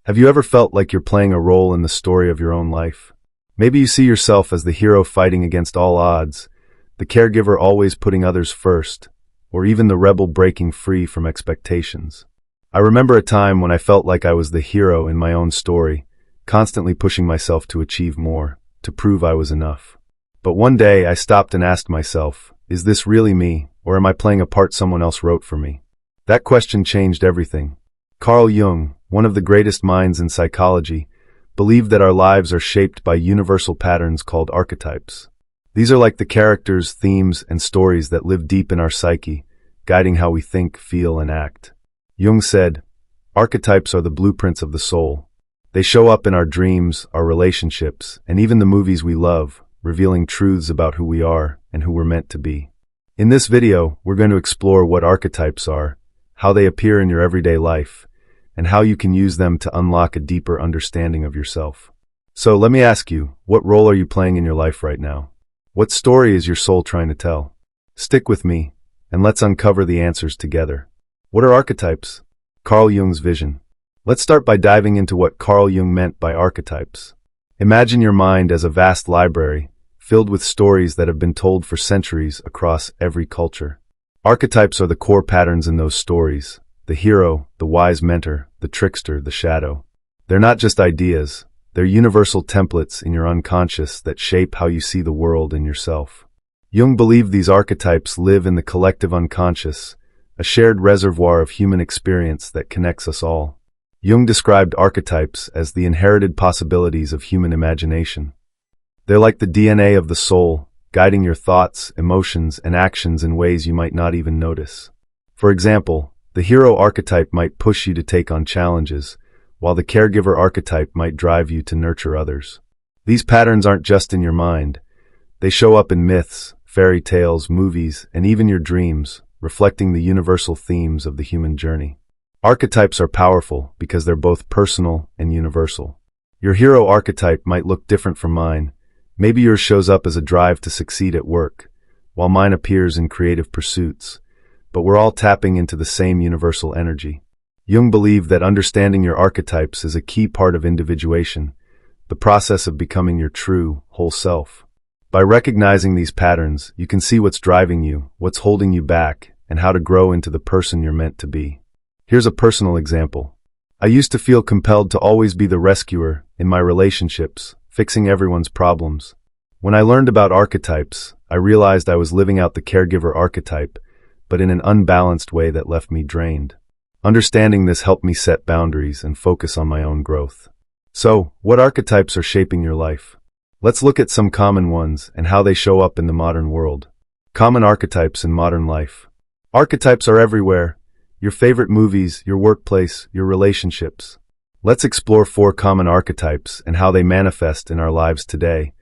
Have you ever felt like you're playing a role in the story of your own life? Maybe you see yourself as the hero fighting against all odds, the caregiver always putting others first, or even the rebel breaking free from expectations. I remember a time when I felt like I was the hero in my own story, constantly pushing myself to achieve more, to prove I was enough. But one day I stopped and asked myself, is this really me, or am I playing a part someone else wrote for me? That question changed everything. Carl Jung, one of the greatest minds in psychology, believed that our lives are shaped by universal patterns called archetypes. These are like the characters, themes, and stories that live deep in our psyche, guiding how we think, feel, and act. Jung said, "Archetypes are the blueprints of the soul. They show up in our dreams, our relationships, and even the movies we love, revealing truths about who we are and who we're meant to be." In this video, we're going to explore what archetypes are, how they appear in your everyday life, and how you can use them to unlock a deeper understanding of yourself. So let me ask you, what role are you playing in your life right now? What story is your soul trying to tell? Stick with me, and let's uncover the answers together. What are archetypes? Carl Jung's vision. Let's start by diving into what Carl Jung meant by archetypes. Imagine your mind as a vast library, filled with stories that have been told for centuries across every culture. Archetypes are the core patterns in those stories: the hero, the wise mentor, the trickster, the shadow. They're not just ideas, they're universal templates in your unconscious that shape how you see the world and yourself. Jung believed these archetypes live in the collective unconscious, a shared reservoir of human experience that connects us all. Jung described archetypes as the inherited possibilities of human imagination. They're like the DNA of the soul, guiding your thoughts, emotions, and actions in ways you might not even notice. For example, the hero archetype might push you to take on challenges, while the caregiver archetype might drive you to nurture others. These patterns aren't just in your mind. They show up in myths, fairy tales, movies, and even your dreams, reflecting the universal themes of the human journey. Archetypes are powerful because they're both personal and universal. Your hero archetype might look different from mine. Maybe yours shows up as a drive to succeed at work, while mine appears in creative pursuits. But we're all tapping into the same universal energy. Jung believed that understanding your archetypes is a key part of individuation, the process of becoming your true, whole self. By recognizing these patterns, you can see what's driving you, what's holding you back, and how to grow into the person you're meant to be. Here's a personal example. I used to feel compelled to always be the rescuer in my relationships, fixing everyone's problems. When I learned about archetypes, I realized I was living out the caregiver archetype, but in an unbalanced way that left me drained. Understanding this helped me set boundaries and focus on my own growth. So, what archetypes are shaping your life? Let's look at some common ones and how they show up in the modern world. Common archetypes in modern life. Archetypes are everywhere. Your favorite movies, your workplace, your relationships. Let's explore 4 common archetypes and how they manifest in our lives today,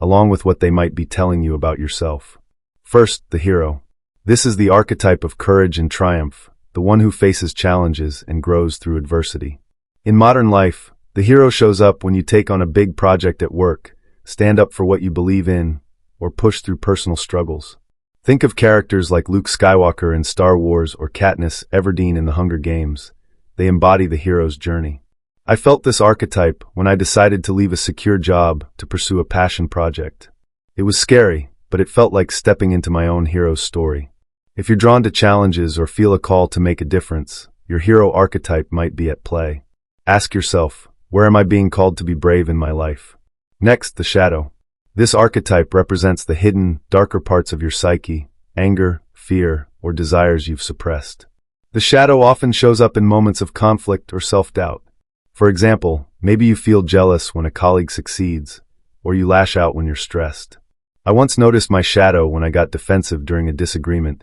along with what they might be telling you about yourself. First, the hero. This is the archetype of courage and triumph, the one who faces challenges and grows through adversity. In modern life, the hero shows up when you take on a big project at work, stand up for what you believe in, or push through personal struggles. Think of characters like Luke Skywalker in Star Wars or Katniss Everdeen in The Hunger Games. They embody the hero's journey. I felt this archetype when I decided to leave a secure job to pursue a passion project. It was scary, but it felt like stepping into my own hero's story. If you're drawn to challenges or feel a call to make a difference, your hero archetype might be at play. Ask yourself, where am I being called to be brave in my life? Next, the shadow. This archetype represents the hidden, darker parts of your psyche, anger, fear, or desires you've suppressed. The shadow often shows up in moments of conflict or self-doubt. For example, maybe you feel jealous when a colleague succeeds, or you lash out when you're stressed. I once noticed my shadow when I got defensive during a disagreement,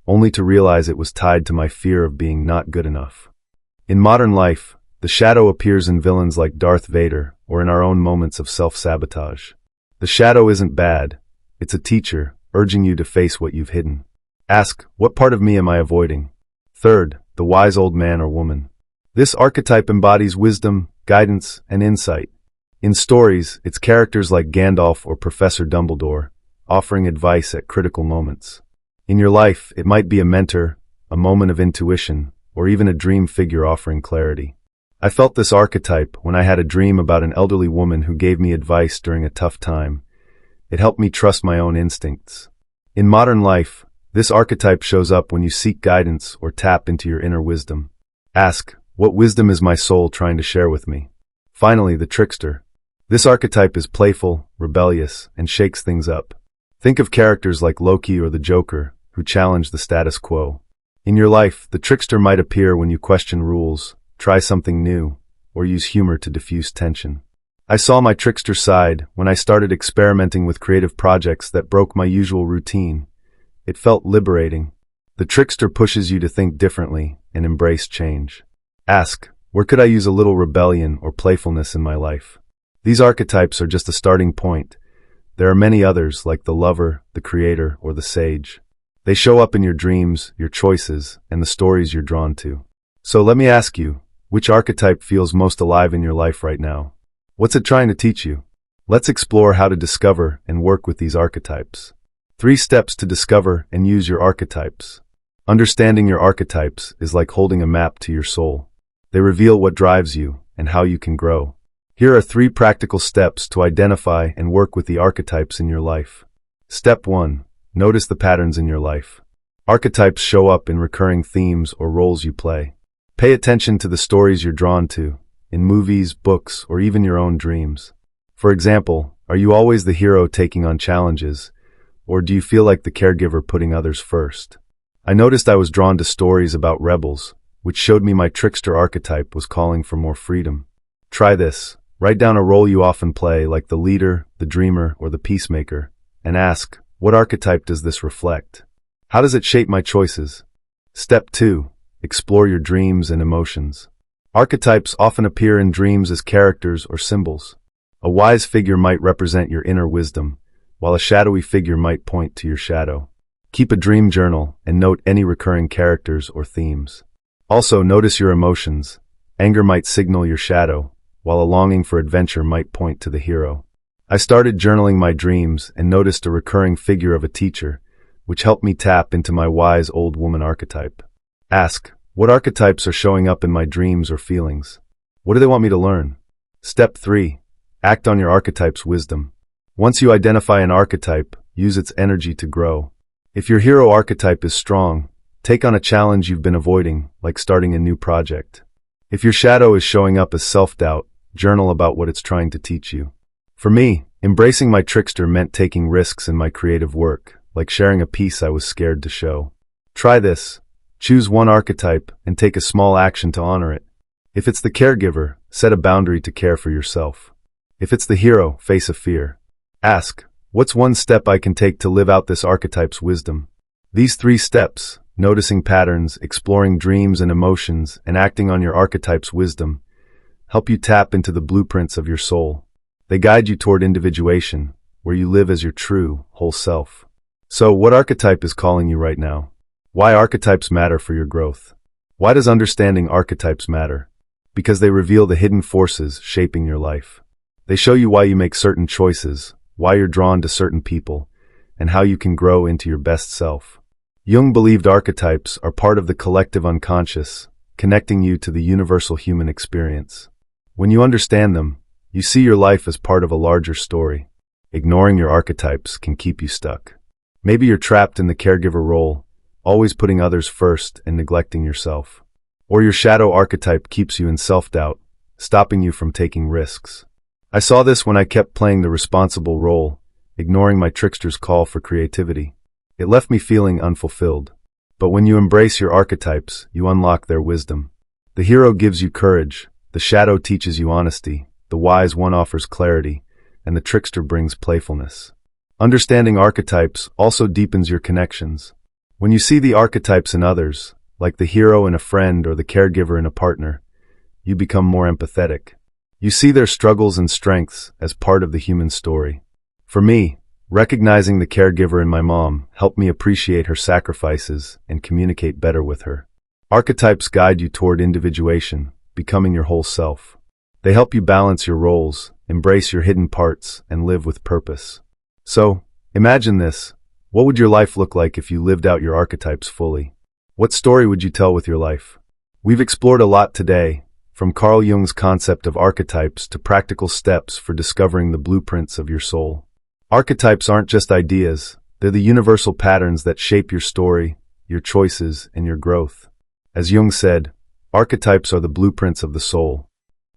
only to realize it was tied to my fear of being not good enough. In modern life, the shadow appears in villains like Darth Vader or in our own moments of self-sabotage. The shadow isn't bad. It's a teacher, urging you to face what you've hidden. Ask, what part of me am I avoiding? Third, the wise old man or woman. This archetype embodies wisdom, guidance, and insight. In stories, it's characters like Gandalf or Professor Dumbledore, offering advice at critical moments. In your life, it might be a mentor, a moment of intuition, or even a dream figure offering clarity. I felt this archetype when I had a dream about an elderly woman who gave me advice during a tough time. It helped me trust my own instincts. In modern life, this archetype shows up when you seek guidance or tap into your inner wisdom. Ask, what wisdom is my soul trying to share with me? Finally, the trickster. This archetype is playful, rebellious, and shakes things up. Think of characters like Loki or the Joker, who challenge the status quo. In your life, the trickster might appear when you question rules, try something new, or use humor to diffuse tension. I saw my trickster side when I started experimenting with creative projects that broke my usual routine. It felt liberating. The trickster pushes you to think differently and embrace change. Ask, where could I use a little rebellion or playfulness in my life? These archetypes are just a starting point. There are many others, like the lover, the creator, or the sage. They show up in your dreams, your choices, and the stories you're drawn to. So let me ask you, which archetype feels most alive in your life right now? What's it trying to teach you? Let's explore how to discover and work with these archetypes. 3 steps to discover and use your archetypes. Understanding your archetypes is like holding a map to your soul. They reveal what drives you and how you can grow. Here are 3 practical steps to identify and work with the archetypes in your life. Step 1. Notice the patterns in your life. Archetypes show up in recurring themes or roles you play. Pay attention to the stories you're drawn to, in movies, books, or even your own dreams. For example, are you always the hero taking on challenges, or do you feel like the caregiver putting others first? I noticed I was drawn to stories about rebels, which showed me my trickster archetype was calling for more freedom. Try this. Write down a role you often play, like the leader, the dreamer, or the peacemaker, and ask, what archetype does this reflect? How does it shape my choices? Step 2. Explore your dreams and emotions. Archetypes often appear in dreams as characters or symbols. A wise figure might represent your inner wisdom, while a shadowy figure might point to your shadow. Keep a dream journal and note any recurring characters or themes. Also, notice your emotions. Anger might signal your shadow, while a longing for adventure might point to the hero. I started journaling my dreams and noticed a recurring figure of a teacher, which helped me tap into my wise old woman archetype. Ask, what archetypes are showing up in my dreams or feelings? What do they want me to learn? Step 3. Act on your archetype's wisdom. Once you identify an archetype, use its energy to grow. If your hero archetype is strong, take on a challenge you've been avoiding, like starting a new project. If your shadow is showing up as self-doubt, journal about what it's trying to teach you. For me, embracing my trickster meant taking risks in my creative work, like sharing a piece I was scared to show. Try this. Choose one archetype and take a small action to honor it. If it's the caregiver, set a boundary to care for yourself. If it's the hero, face a fear. Ask, what's one step I can take to live out this archetype's wisdom? These 3 steps, noticing patterns, exploring dreams and emotions, and acting on your archetype's wisdom, help you tap into the blueprints of your soul. They guide you toward individuation, where you live as your true, whole self. So, what archetype is calling you right now? Why archetypes matter for your growth? Why does understanding archetypes matter? Because they reveal the hidden forces shaping your life. They show you why you make certain choices, why you're drawn to certain people, and how you can grow into your best self. Jung believed archetypes are part of the collective unconscious, connecting you to the universal human experience. When you understand them, you see your life as part of a larger story. Ignoring your archetypes can keep you stuck. Maybe you're trapped in the caregiver role, always putting others first and neglecting yourself. Or your shadow archetype keeps you in self-doubt, stopping you from taking risks. I saw this when I kept playing the responsible role, ignoring my trickster's call for creativity. It left me feeling unfulfilled. But when you embrace your archetypes, you unlock their wisdom. The hero gives you courage, the shadow teaches you honesty, the wise one offers clarity, and the trickster brings playfulness. Understanding archetypes also deepens your connections. When you see the archetypes in others, like the hero in a friend or the caregiver in a partner, you become more empathetic. You see their struggles and strengths as part of the human story. For me, recognizing the caregiver in my mom helped me appreciate her sacrifices and communicate better with her. Archetypes guide you toward individuation, becoming your whole self. They help you balance your roles, embrace your hidden parts, and live with purpose. So, imagine this. What would your life look like if you lived out your archetypes fully? What story would you tell with your life? We've explored a lot today, From Carl Jung's concept of archetypes to practical steps for discovering the blueprints of your soul. Archetypes aren't just ideas, they're the universal patterns that shape your story, your choices, and your growth. As Jung said, archetypes are the blueprints of the soul.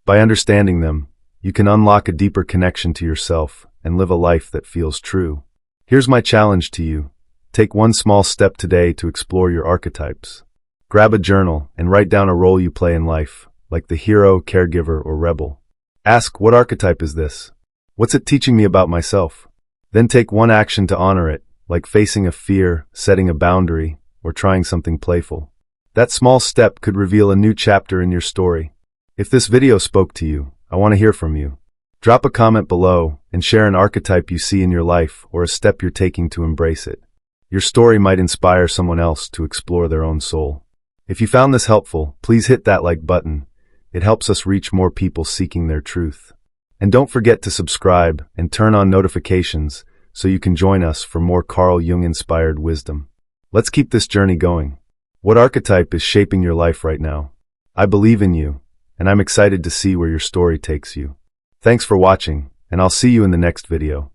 By understanding them, you can unlock a deeper connection to yourself and live a life that feels true. Here's my challenge to you. Take one small step today to explore your archetypes. Grab a journal and write down a role you play in life, like the hero, caregiver, or rebel. Ask, what archetype is this? What's it teaching me about myself? Then take one action to honor it, like facing a fear, setting a boundary, or trying something playful. That small step could reveal a new chapter in your story. If this video spoke to you, I want to hear from you. Drop a comment below and share an archetype you see in your life or a step you're taking to embrace it. Your story might inspire someone else to explore their own soul. If you found this helpful, please hit that like button. It helps us reach more people seeking their truth. And don't forget to subscribe and turn on notifications so you can join us for more Carl Jung-inspired wisdom. Let's keep this journey going. What archetype is shaping your life right now? I believe in you, and I'm excited to see where your story takes you. Thanks for watching, and I'll see you in the next video.